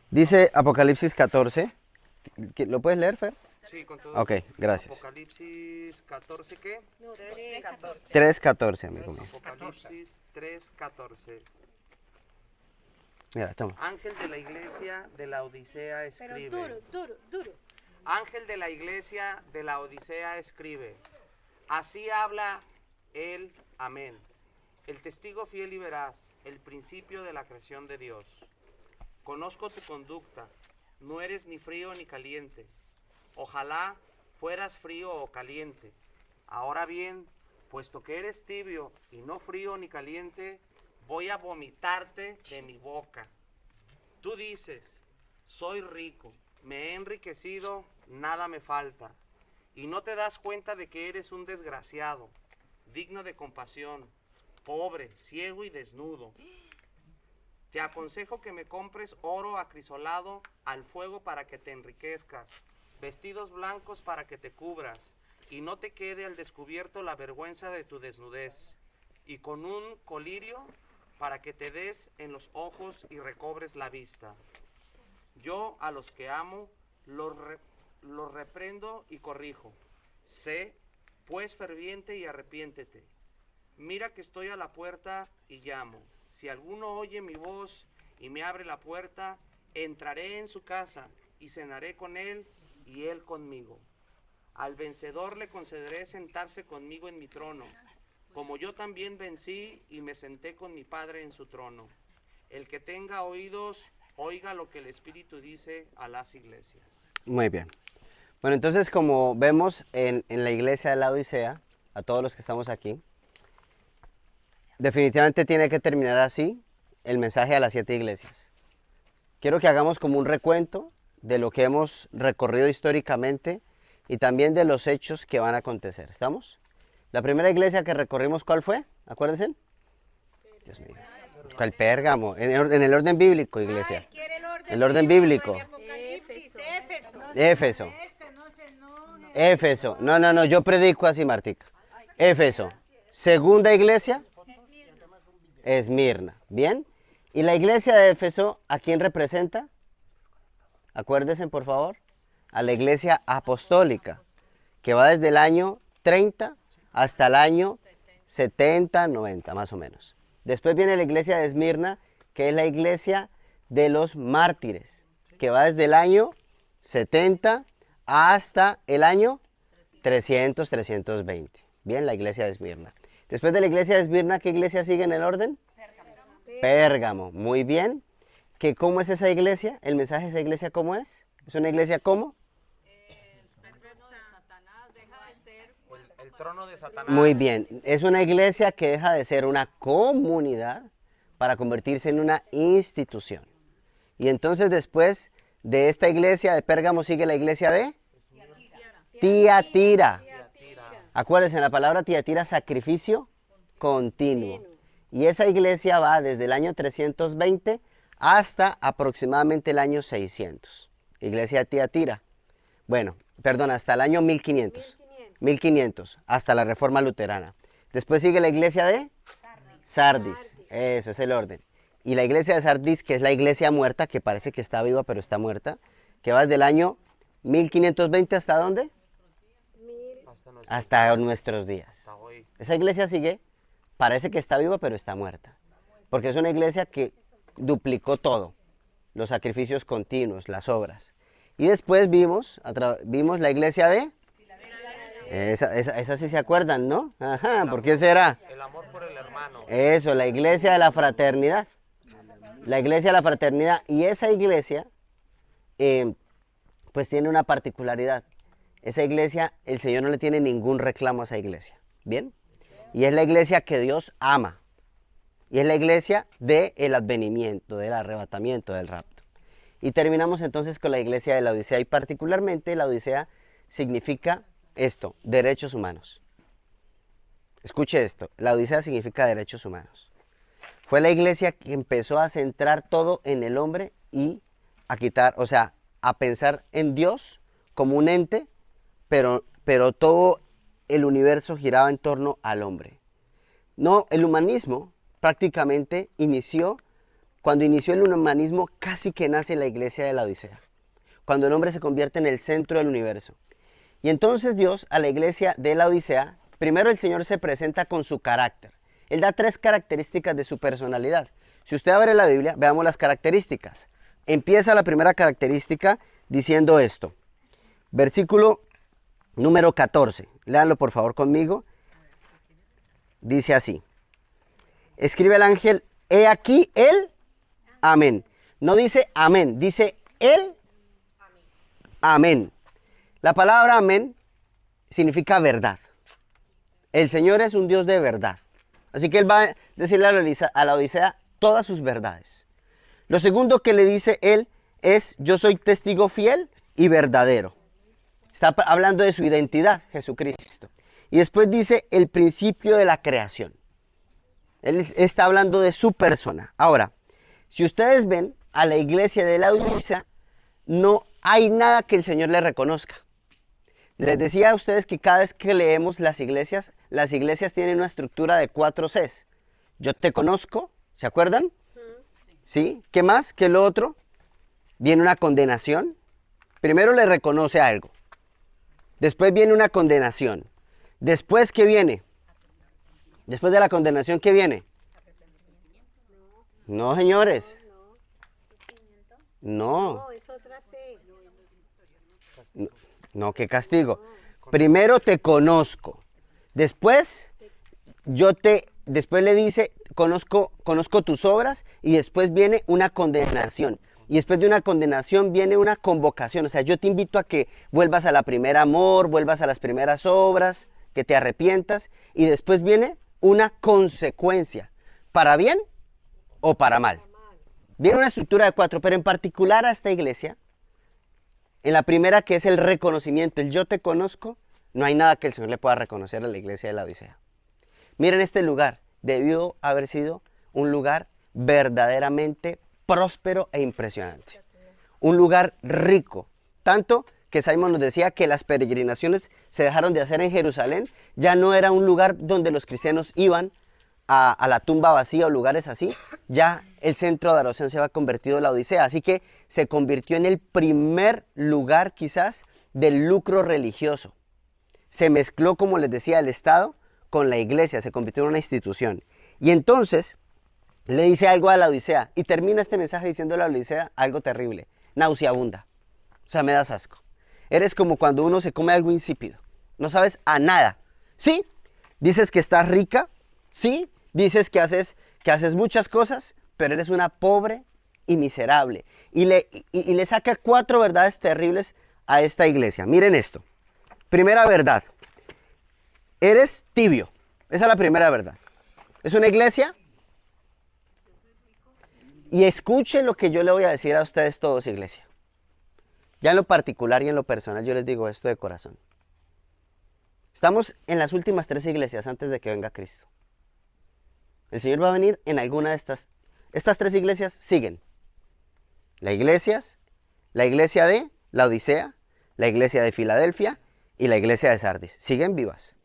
Dice Apocalipsis 14. ¿Lo puedes leer, Fer? Sí, con todo. Ok, gracias. Apocalipsis 14, ¿qué? No, 3:14. 3:14, amigo mío. Apocalipsis 3:14. Mira, toma. Ángel de la iglesia de la Odisea Pero escribe. duro, duro, duro. Ángel de la iglesia de la Odisea escribe. Así habla él, amén. El testigo fiel y veraz, el principio de la creación de Dios. Conozco tu conducta, no eres ni frío ni caliente. Ojalá fueras frío o caliente. Ahora bien, puesto que eres tibio y no frío ni caliente, voy a vomitarte de mi boca. Tú dices, soy rico, me he enriquecido, nada me falta. Y no te das cuenta de que eres un desgraciado, digno de compasión, pobre, ciego y desnudo. Te aconsejo que me compres oro acrisolado al fuego para que te enriquezcas, vestidos blancos para que te cubras, y no te quede al descubierto la vergüenza de tu desnudez, y con un colirio para que te des en los ojos y recobres la vista. Yo a los que amo los reprendo y corrijo. Sé, pues, ferviente y arrepiéntete. Mira que estoy a la puerta y llamo. Si alguno oye mi voz y me abre la puerta, entraré en su casa y cenaré con él y él conmigo. Al vencedor le concederé sentarse conmigo en mi trono, como yo también vencí y me senté con mi Padre en su trono. El que tenga oídos, oiga lo que el Espíritu dice a las iglesias. Muy bien. Bueno, entonces como vemos en la iglesia de la Odisea, a todos los que estamos aquí, definitivamente tiene que terminar así el mensaje a las 7 iglesias. Quiero que hagamos como un recuento de lo que hemos recorrido históricamente y también de los hechos que van a acontecer. ¿Estamos? La primera iglesia que recorrimos, ¿cuál fue? Acuérdense. Dios mío. ¿Cuál? Pérgamo? En el orden bíblico, iglesia. Él quiere El orden bíblico. Apocalipsis, Éfeso. Éfeso. Éfeso. No, yo predico así, Martica. Éfeso. Segunda iglesia, Esmirna. ¿Bien? ¿Y la iglesia de Éfeso a quién representa? Acuérdense, por favor, a la iglesia apostólica, que va desde el año 30 hasta el año 70, 90, más o menos. Después viene la iglesia de Esmirna, que es la iglesia de los mártires, que va desde el año 70 hasta el año 300, 320. Bien, la iglesia de Esmirna. Después de la iglesia de Esmirna, ¿qué iglesia sigue en el orden? Pérgamo. Muy bien. ¿Cómo es esa iglesia? ¿El mensaje de esa iglesia cómo es? ¿Es una iglesia cómo? El trono de Satanás. Muy bien. Es una iglesia que deja de ser una comunidad para convertirse en una institución. Y entonces después de esta iglesia de Pérgamo sigue la iglesia de Tiatira. Acuérdense, la palabra Tiatira, sacrificio continuo. Y esa iglesia va desde el año 320 hasta aproximadamente el año 600. Iglesia de Tiatira. Bueno, perdón, hasta el año 1500. 1500, hasta la Reforma Luterana. Después sigue la iglesia de Sardis. Eso es el orden. Y la iglesia de Sardis, que es la iglesia muerta, que parece que está viva, pero está muerta, que va desde el año 1520 ¿hasta dónde? Hasta nuestros días. Esa iglesia sigue, parece que está viva, pero está muerta. Porque es una iglesia que duplicó todo, los sacrificios continuos, las obras. Y después vimos la iglesia de... Esa sí se acuerdan, ¿no? Ajá, ¿por qué será? El amor por el hermano. Eso, la iglesia de la fraternidad. La iglesia de la fraternidad. Y esa iglesia, pues tiene una particularidad. Esa iglesia, el Señor no le tiene ningún reclamo a esa iglesia. ¿Bien? Y es la iglesia que Dios ama. Y es la iglesia del advenimiento, del arrebatamiento, del rapto. Y terminamos entonces con la iglesia de la Odisea. Y particularmente la Odisea significa esto, derechos humanos. Escuche esto, la Odisea significa derechos humanos. Fue la iglesia que empezó a centrar todo en el hombre y a quitar, o sea, a pensar en Dios como un ente, pero todo el universo giraba en torno al hombre. No, el humanismo prácticamente inició cuando inició el humanismo, casi que nace la iglesia de la Odisea. Cuando el hombre se convierte en el centro del universo. Y entonces Dios, a la iglesia de la Odisea, primero el Señor se presenta con su carácter. Él da 3 características de su personalidad. Si usted abre la Biblia, veamos las características. Empieza la primera característica diciendo esto. Versículo número 14. Léanlo por favor conmigo. Dice así. Escribe el ángel, he aquí el amén. No dice amén, dice el amén. La palabra amén significa verdad. El Señor es un Dios de verdad. Así que Él va a decirle a la Odisea todas sus verdades. Lo segundo que le dice Él es, yo soy testigo fiel y verdadero. Está hablando de su identidad, Jesucristo. Y después dice el principio de la creación. Él está hablando de su persona. Ahora, si ustedes ven a la iglesia de la Odisea, no hay nada que el Señor le reconozca. Les decía a ustedes que cada vez que leemos las iglesias tienen una estructura de 4 Cs. Yo te conozco, ¿se acuerdan? ¿Sí? ¿Qué más? ¿Qué lo otro? Viene una condenación. Primero le reconoce algo. Después viene una condenación. Después, ¿qué viene? Después de la condenación, ¿qué viene? No, señores. No. No, es otra C. No, qué castigo. Primero te conozco. Después, después le dice, conozco tus obras, y después viene una condenación. Y después de una condenación viene una convocación. O sea, yo te invito a que vuelvas a la primera amor, vuelvas a las primeras obras, que te arrepientas. Y después viene una consecuencia, para bien o para mal. Viene una estructura de 4, pero en particular a esta iglesia, en la primera, que es el reconocimiento, el yo te conozco, no hay nada que el Señor le pueda reconocer a la iglesia de la Odisea. Miren, este lugar debió haber sido un lugar verdaderamente próspero e impresionante. Un lugar rico, tanto que Simon nos decía que las peregrinaciones se dejaron de hacer en Jerusalén. Ya no era un lugar donde los cristianos iban a la tumba vacía o lugares así. Ya el centro de adoración se había convertido en la Odisea, así que se convirtió en el primer lugar quizás del lucro religioso. Se mezcló, como les decía, el Estado con la iglesia, se convirtió en una institución. Y entonces le dice algo a la Odisea, y termina este mensaje diciéndole a la Odisea algo terrible: nauseabunda, o sea, me das asco. Eres como cuando uno se come algo insípido, no sabes a nada. Sí, dices que estás rica, sí, dices que haces muchas cosas, pero eres una pobre y miserable. Y le saca 4 verdades terribles a esta iglesia. Miren esto. Primera verdad, eres tibio. Esa es la primera verdad. Es una iglesia. Y escuchen lo que yo le voy a decir a ustedes todos, iglesia. Ya en lo particular y en lo personal yo les digo esto de corazón. Estamos en las últimas 3 iglesias antes de que venga Cristo. El Señor va a venir en alguna de estas. Estas 3 iglesias siguen. La iglesia de la Odisea, la iglesia de Filadelfia y la iglesia de Sardis. Siguen vivas.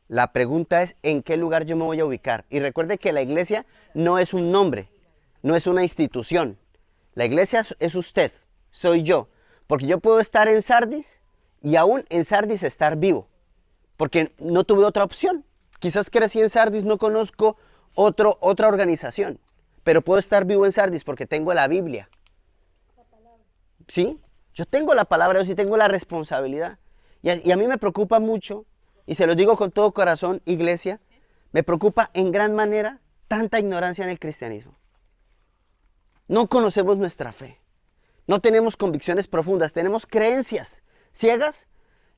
La pregunta es, ¿en qué lugar yo me voy a ubicar? Y recuerde que la iglesia no es un nombre, no es una institución. La iglesia es usted, soy yo. Porque yo puedo estar en Sardis y aún en Sardis estar vivo. Porque no tuve otra opción. Quizás crecí en Sardis, no conozco otra organización. Pero puedo estar vivo en Sardis porque tengo la Biblia. ¿Sí? Yo tengo la palabra de Dios y tengo la responsabilidad. Y a mí me preocupa mucho, y se lo digo con todo corazón, iglesia, me preocupa en gran manera tanta ignorancia en el cristianismo. No conocemos nuestra fe. No tenemos convicciones profundas, tenemos creencias ciegas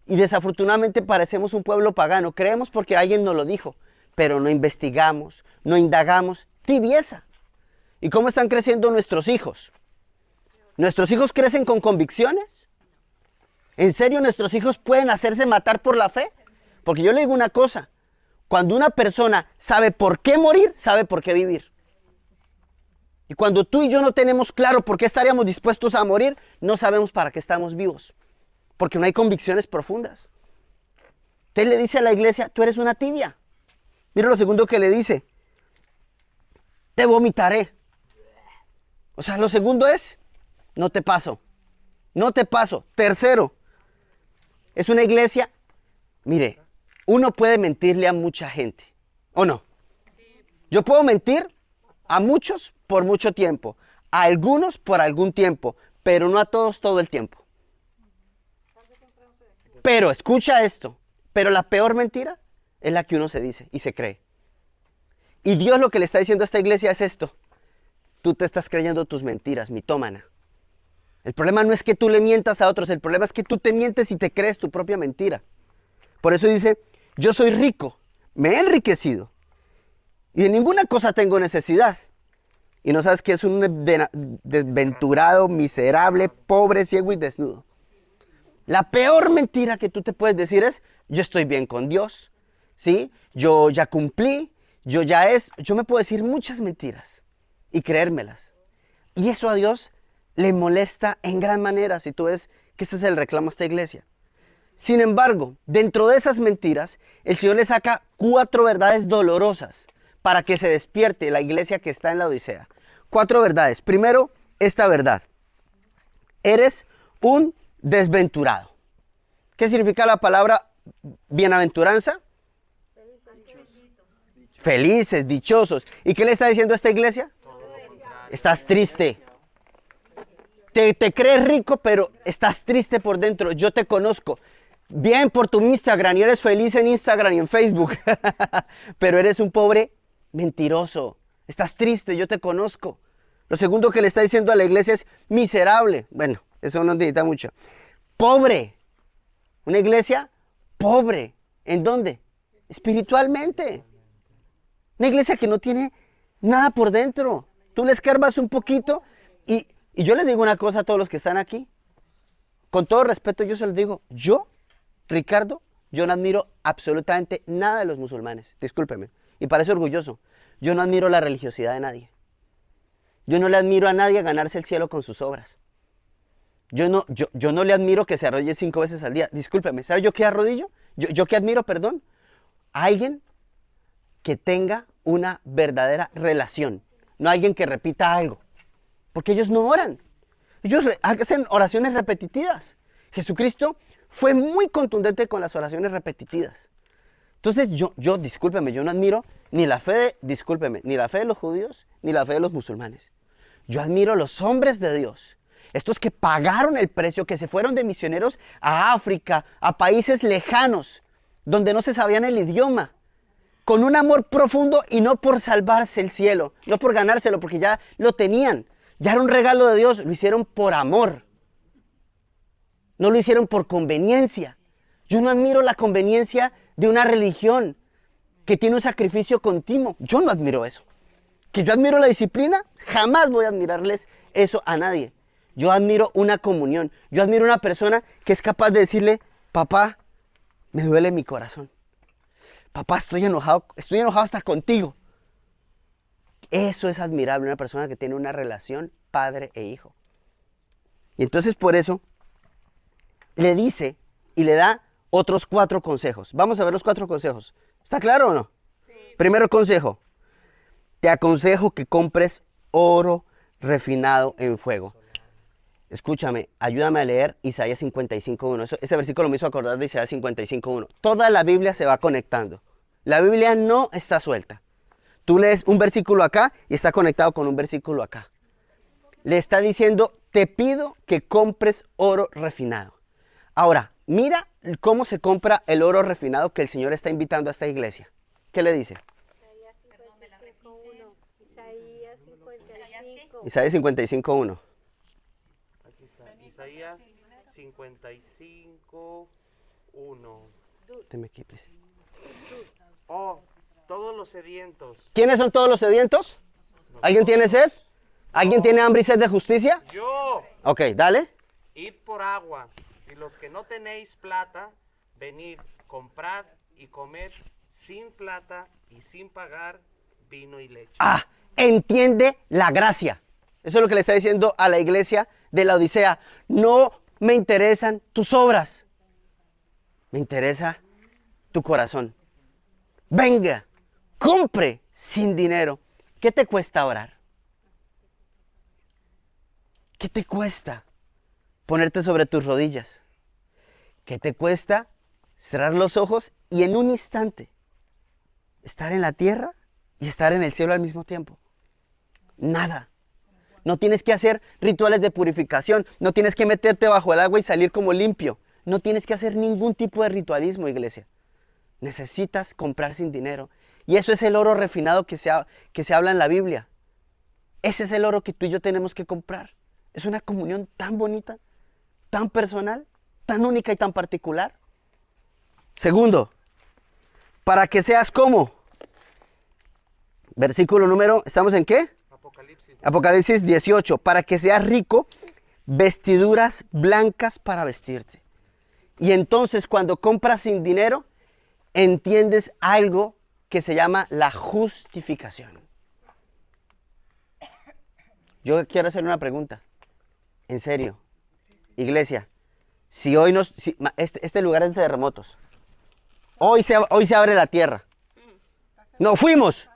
y desafortunadamente parecemos un pueblo pagano. Creemos porque alguien nos lo dijo, pero no investigamos, no indagamos. Tibieza. ¿Y cómo están creciendo nuestros hijos? ¿Nuestros hijos crecen con convicciones? ¿En serio nuestros hijos pueden hacerse matar por la fe? Porque yo le digo una cosa, cuando una persona sabe por qué morir, sabe por qué vivir. Y cuando tú y yo no tenemos claro por qué estaríamos dispuestos a morir, no sabemos para qué estamos vivos. Porque no hay convicciones profundas. Usted le dice a la iglesia, tú eres una tibia. Mira lo segundo que le dice. Te vomitaré. O sea, lo segundo es, no te paso. No te paso. Tercero, es una iglesia, mire, uno puede mentirle a mucha gente, ¿o no? Yo puedo mentir a muchos por mucho tiempo, a algunos por algún tiempo, pero no a todos todo el tiempo. Pero escucha esto, pero la peor mentira es la que uno se dice y se cree. Y Dios lo que le está diciendo a esta iglesia es esto: tú te estás creyendo tus mentiras, mitómana. El problema no es que tú le mientas a otros, el problema es que tú te mientes y te crees tu propia mentira. Por eso dice, yo soy rico, me he enriquecido y de ninguna cosa tengo necesidad. Y no sabes que es un desventurado, miserable, pobre, ciego y desnudo. La peor mentira que tú te puedes decir es, yo estoy bien con Dios, ¿sí? Yo ya cumplí, yo me puedo decir muchas mentiras y creérmelas. Y eso a Dios le molesta en gran manera, si tú ves que ese es el reclamo a esta iglesia. Sin embargo, dentro de esas mentiras, el Señor le saca 4 verdades dolorosas para que se despierte la iglesia que está en la Odisea. 4 verdades. Primero, esta verdad. Eres un desventurado. ¿Qué significa la palabra bienaventuranza? Felices, dichosos. ¿Y qué le está diciendo a esta iglesia? Estás triste. Te crees rico, pero estás triste por dentro. Yo te conozco. Bien por tu Instagram y eres feliz en Instagram y en Facebook. Pero eres un pobre mentiroso. Estás triste, yo te conozco. Lo segundo que le está diciendo a la iglesia es miserable. Bueno, eso no necesita mucho. Pobre. Una iglesia pobre. ¿En dónde? Espiritualmente. Una iglesia que no tiene nada por dentro. Tú le escarbas un poquito y yo les digo una cosa a todos los que están aquí. Con todo respeto yo se los digo. Yo, Ricardo, yo no admiro absolutamente nada de los musulmanes. Discúlpeme. Y parece orgulloso. Yo no admiro la religiosidad de nadie. Yo no le admiro a nadie a ganarse el cielo con sus obras. Yo no le admiro que se arrodille 5 veces al día. Discúlpeme. ¿Sabe yo qué arrodillo? Yo qué admiro, perdón. A alguien que tenga una verdadera relación. No alguien que repita algo. Porque ellos no oran. Ellos hacen oraciones repetitivas. Jesucristo fue muy contundente con las oraciones repetitivas. Entonces discúlpeme, yo no admiro ni la fe de los judíos, ni la fe de los musulmanes. Yo admiro a los hombres de Dios. Estos que pagaron el precio, que se fueron de misioneros a África, a países lejanos, donde no se sabían el idioma. Con un amor profundo y no por salvarse el cielo, no por ganárselo, porque ya lo tenían. Ya era un regalo de Dios, lo hicieron por amor. No lo hicieron por conveniencia. Yo no admiro la conveniencia de una religión que tiene un sacrificio continuo. Yo no admiro eso. Que yo admiro la disciplina, jamás voy a admirarles eso a nadie. Yo admiro una comunión. Yo admiro una persona que es capaz de decirle, papá, me duele mi corazón. Papá, estoy enojado hasta contigo. Eso es admirable, una persona que tiene una relación padre e hijo. Y entonces por eso le dice y le da otros 4 consejos. Vamos a ver los 4 consejos. ¿Está claro o no? Sí. Primero consejo. Te aconsejo que compres oro refinado en fuego. Escúchame, ayúdame a leer Isaías 55.1. Este versículo me hizo acordar de Isaías 55.1. Toda la Biblia se va conectando. La Biblia no está suelta. Tú lees un versículo acá y está conectado con un versículo acá. Le está diciendo, te pido que compres oro refinado. Ahora, mira cómo se compra el oro refinado que el Señor está invitando a esta iglesia. ¿Qué le dice? Isaías 55.1. Aquí está, Isaías 55.1. Deme aquí, please. Oh, todos los sedientos. ¿Quiénes son todos los sedientos? ¿Alguien tiene sed? ¿Alguien tiene hambre y sed de justicia? Yo. Ok, dale. Id por agua, y los que no tenéis plata, venid, comprad y comed sin plata y sin pagar vino y leche. Ah, entiende la gracia. Eso es lo que le está diciendo a la iglesia de la Odisea. No me interesan tus obras. Me interesa tu corazón. Venga, compre sin dinero. ¿Qué te cuesta orar? ¿Qué te cuesta ponerte sobre tus rodillas? ¿Qué te cuesta cerrar los ojos y en un instante estar en la tierra y estar en el cielo al mismo tiempo? Nada. No tienes que hacer rituales de purificación. No tienes que meterte bajo el agua y salir como limpio. No tienes que hacer ningún tipo de ritualismo, iglesia. Necesitas comprar sin dinero. Y eso es el oro refinado que se habla en la Biblia. Ese es el oro que tú y yo tenemos que comprar. Es una comunión tan bonita, tan personal, tan única y tan particular. Segundo, para que seas como. Versículo número, ¿estamos en qué? Apocalipsis. Apocalipsis 18. Para que seas rico, vestiduras blancas para vestirte. Y entonces cuando compras sin dinero, entiendes algo que se llama la justificación. Yo quiero hacer una pregunta. En serio, iglesia, si hoy este lugar es de terremotos, hoy se abre la tierra. No fuimos.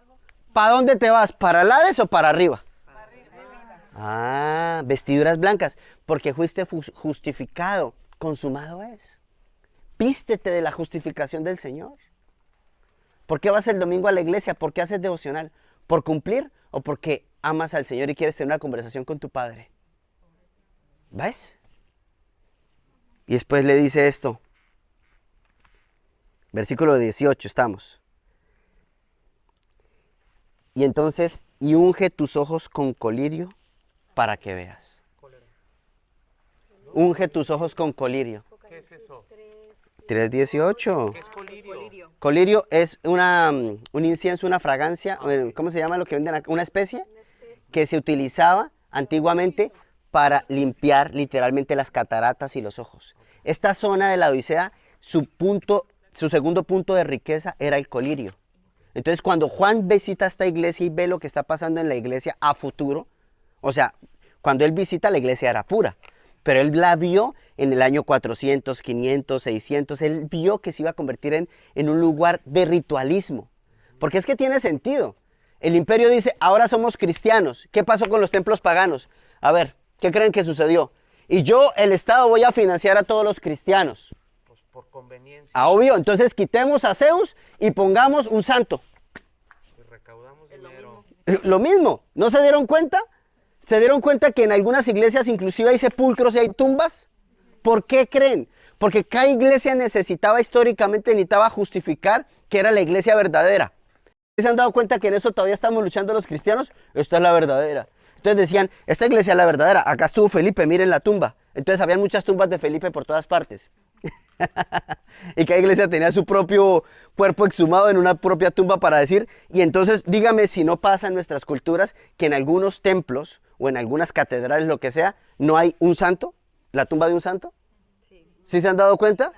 ¿Para dónde te vas? ¿Para el Hades o para arriba? Para arriba. Ah, vestiduras blancas, porque fuiste justificado, consumado es. Vístete de la justificación del Señor. ¿Por qué vas el domingo a la iglesia? ¿Por qué haces devocional? ¿Por cumplir o porque amas al Señor y quieres tener una conversación con tu Padre? ¿Ves? Y después le dice esto. Versículo 18 estamos. Y entonces, y unge tus ojos con colirio para que veas. Unge tus ojos con colirio. ¿Qué es eso? 3:18. ¿Qué es colirio? Colirio es un incienso, una fragancia, ¿cómo se llama lo que venden acá? Una especie que se utilizaba antiguamente para limpiar literalmente las cataratas y los ojos. Esta zona de la Odisea, su segundo punto de riqueza era el colirio. Entonces cuando Juan visita esta iglesia y ve lo que está pasando en la iglesia a futuro, o sea, cuando él visita la iglesia era pura, pero él la vio en el año 400, 500, 600, él vio que se iba a convertir en un lugar de ritualismo. Porque es que tiene sentido. El imperio dice, ahora somos cristianos. ¿Qué pasó con los templos paganos? A ver, ¿qué creen que sucedió? Y yo, el Estado, voy a financiar a todos los cristianos. Pues por conveniencia. Ah, obvio, entonces quitemos a Zeus y pongamos un santo. Y recaudamos dinero. Lo mismo, ¿no se dieron cuenta? ¿Se dieron cuenta que en algunas iglesias inclusive hay sepulcros y hay tumbas? ¿Por qué creen? Porque cada iglesia necesitaba justificar que era la iglesia verdadera. ¿Se han dado cuenta que en eso todavía estamos luchando los cristianos? Esta es la verdadera. Entonces decían, esta iglesia es la verdadera, acá estuvo Felipe, miren la tumba. Entonces habían muchas tumbas de Felipe por todas partes. Y cada iglesia tenía su propio cuerpo exhumado en una propia tumba para decir, y entonces dígame si no pasa en nuestras culturas que en algunos templos o en algunas catedrales, lo que sea, no hay un santo, la tumba de un santo. ¿Sí se han dado cuenta?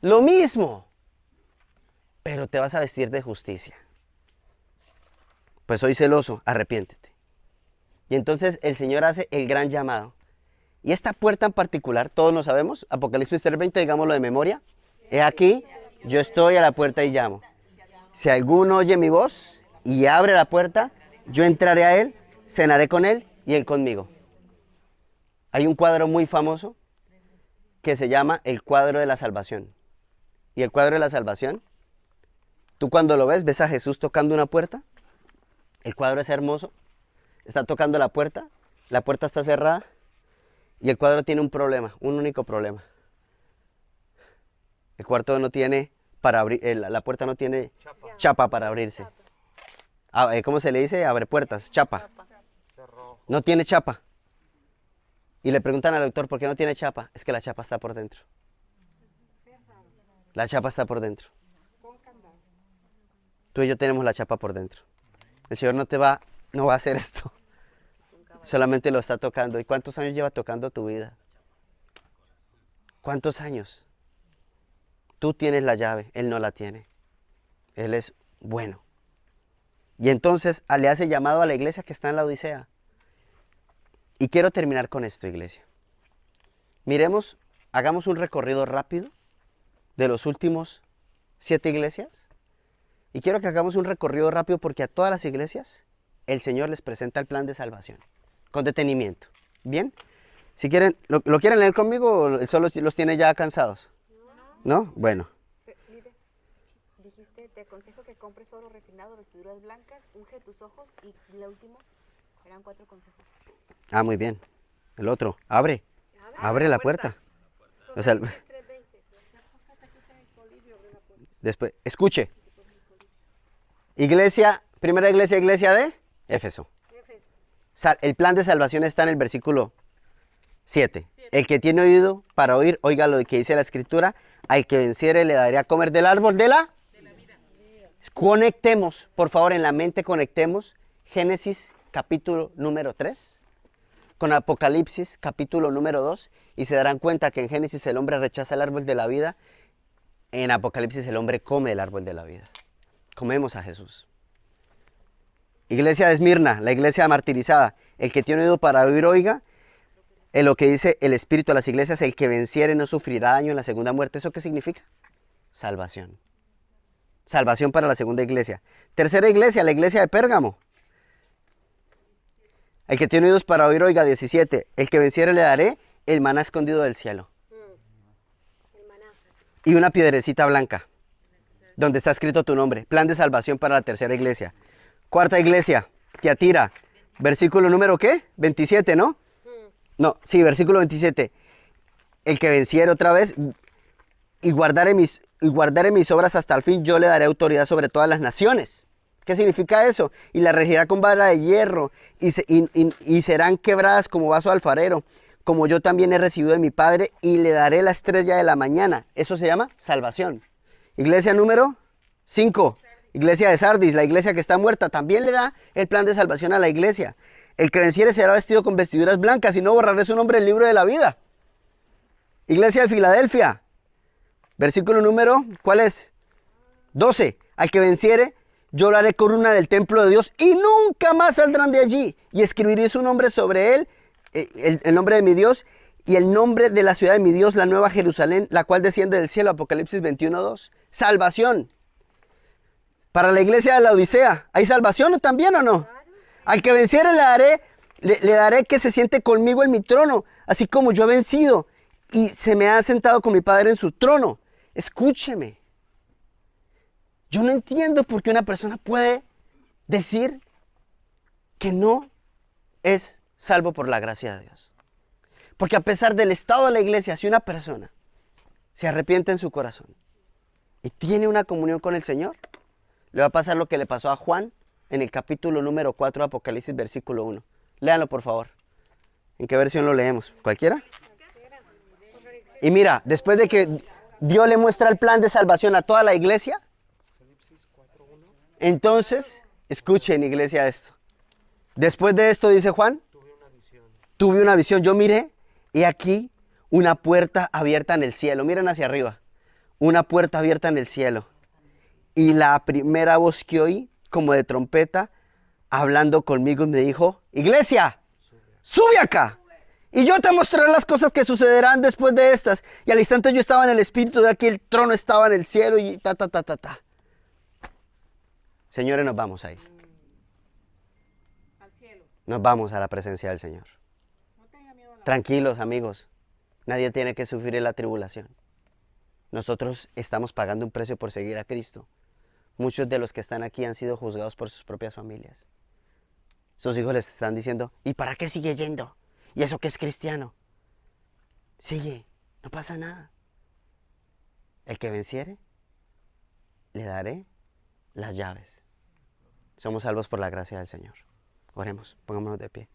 Lo mismo, pero te vas a vestir de justicia. Pues soy celoso, arrepiéntete. Y entonces el Señor hace el gran llamado. Y esta puerta en particular, todos lo sabemos, Apocalipsis 3:20, digámoslo de memoria. He aquí, yo estoy a la puerta y llamo. Si alguno oye mi voz y abre la puerta, yo entraré a él, cenaré con él y él conmigo. Hay un cuadro muy famoso que se llama el cuadro de la salvación. Y el cuadro de la salvación, tú cuando lo ves a Jesús tocando una puerta. El cuadro es hermoso, está tocando la puerta está cerrada. Y el cuadro tiene un problema, un único problema. El cuarto no tiene para abrir, la puerta no tiene chapa para abrirse. ¿Cómo se le dice? Abre puertas, chapa. No tiene chapa. Y le preguntan al doctor, ¿por qué no tiene chapa? Es que la chapa está por dentro. La chapa está por dentro. Tú y yo tenemos la chapa por dentro. El Señor no va a hacer esto. Solamente lo está tocando. ¿Y cuántos años lleva tocando tu vida? ¿Cuántos años? Tú tienes la llave, Él no la tiene. Él es bueno. Y entonces le hace llamado a la iglesia que está en la Odisea. Y quiero terminar con esto, iglesia. Miremos, hagamos un recorrido rápido de los últimos 7 iglesias. Y quiero que hagamos un recorrido rápido porque a todas las iglesias el Señor les presenta el plan de salvación. Con detenimiento. Bien, Si quieren, ¿lo quieren leer conmigo o solo los tiene ya cansados? ¿No? Bueno. Líder, dijiste, te aconsejo que compres oro refinado, vestiduras blancas, unge tus ojos y el último, eran 4 consejos. Ah, muy bien. El otro, abre la puerta. O sea, después, escuche. Iglesia, primera iglesia de Éfeso. El plan de salvación está en el versículo 7. El que tiene oído para oír, oiga lo que dice la escritura. Al que venciere le daré a comer del árbol de la vida. Conectemos, por favor, en la mente conectemos Génesis capítulo número 3 con Apocalipsis capítulo número 2 y se darán cuenta que en Génesis el hombre rechaza el árbol de la vida, en Apocalipsis el hombre come el árbol de la vida. Comemos a Jesús. Iglesia de Esmirna, la iglesia martirizada, el que tiene oído para oír, oiga. En lo que dice el Espíritu a las iglesias, el que venciere no sufrirá daño en la segunda muerte. ¿Eso qué significa? Salvación. Salvación para la segunda iglesia. Tercera iglesia, la iglesia de Pérgamo. El que tiene oídos para oír, oiga, 17. El que venciere le daré el maná escondido del cielo. Y una piedrecita blanca, donde está escrito tu nombre. Plan de salvación para la tercera iglesia. Cuarta iglesia, Tiatira. Versículo número, ¿qué? 27, ¿no? No, sí, versículo 27. El que venciere otra vez y guardare mis obras hasta el fin, yo le daré autoridad sobre todas las naciones. ¿Qué significa eso? Y la regirá con vara de hierro y serán quebradas como vaso de alfarero, como yo también he recibido de mi Padre, y le daré la estrella de la mañana. Eso se llama salvación. Iglesia número 5. Iglesia de Sardis, la iglesia que está muerta, también le da el plan de salvación a la iglesia. El que venciere será vestido con vestiduras blancas y no borraré su nombre del libro de la vida. Iglesia de Filadelfia, versículo número, ¿cuál es? 12. Al que venciere, yo lo haré corona del templo de Dios y nunca más saldrán de allí. Y escribiré su nombre sobre él, el nombre de mi Dios y el nombre de la ciudad de mi Dios, la nueva Jerusalén, la cual desciende del cielo. Apocalipsis 21:2. Salvación. Para la iglesia de la Odisea, ¿hay salvación también o no? Al que venciere le daré que se siente conmigo en mi trono, así como yo he vencido y se me ha sentado con mi Padre en su trono. Escúcheme. Yo no entiendo por qué una persona puede decir que no es salvo por la gracia de Dios. Porque a pesar del estado de la iglesia, si una persona se arrepiente en su corazón y tiene una comunión con el Señor, le va a pasar lo que le pasó a Juan en el capítulo número 4 de Apocalipsis, versículo 1. Léanlo, por favor. ¿En qué versión lo leemos? ¿Cualquiera? Y mira, después de que Dios le muestra el plan de salvación a toda la iglesia, entonces, escuchen, iglesia, esto. Después de esto, dice Juan, tuve una visión. Yo miré y aquí una puerta abierta en el cielo. Miren hacia arriba. Una puerta abierta en el cielo. Y la primera voz que oí, como de trompeta, hablando conmigo, me dijo, iglesia, sube acá. Y yo te mostraré las cosas que sucederán después de estas. Y al instante yo estaba en el espíritu de aquí, el trono estaba en el cielo y ta. Señores, nos vamos a ir. Nos vamos a la presencia del Señor. Tranquilos, amigos. Nadie tiene que sufrir la tribulación. Nosotros estamos pagando un precio por seguir a Cristo. Muchos de los que están aquí han sido juzgados por sus propias familias. Sus hijos les están diciendo, ¿y para qué sigue yendo? ¿Y eso que es cristiano? Sigue, no pasa nada. El que venciere, le daré las llaves. Somos salvos por la gracia del Señor. Oremos, pongámonos de pie.